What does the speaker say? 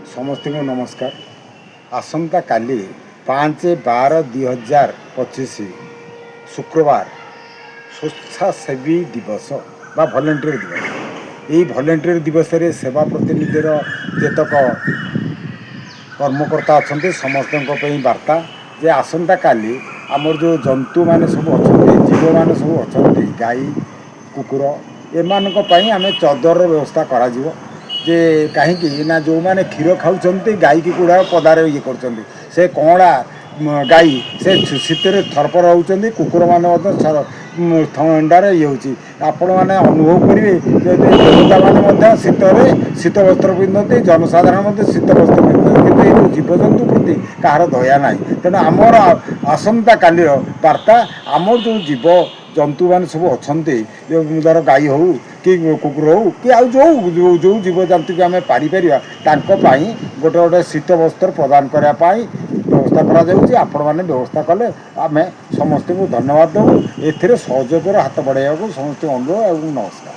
समस्त को नमस्कार। आसंता काली 5/12/2025 शुक्रवार स्वेच्छासेवी दिवस बा भलेंटियर दिवस। यही भलेंटियर दिवस रे सेवा प्रतिनिधिर जेतक कर्मकर्ता अच्छा समस्त वार्ता जे आसंता काली आमर जो जंतु मैंने सब अच्छा जीव मैंने सब अच्छा गाई कुकुर एमान आम चदर व्यवस्था करा जे कहीं ना जो मैंने क्षीर खाऊँ गाई की गुड़ा पदार ये कर कणा गाई से शीतर थरपर होती कुकुर मैंने थंडार ये आपण मैंने अनुभव करेंगे देवता मैंने शीत वस्त्र पिंधती जनसाधारण शीत वस्त्र पिंधती कि जीवजंतु प्रति कहार दया ना तेणु आमर आसंता कालीर वार्ता आमर जो जीव जंतु मैंने सब अच्छा धर गाई हो कि कुकुर हो कि आउ जो जीव जंतु की आम पारिपर गोटे गोटे शीत वस्त्र प्रदान करने व्यवस्था आपण मैंने व्यवस्था कले आम समस्त को धन्यवाद दूँ। एथिरे सहयोग हाथ बढ़ाइबा समस्त अनुरोध और नमस्कार।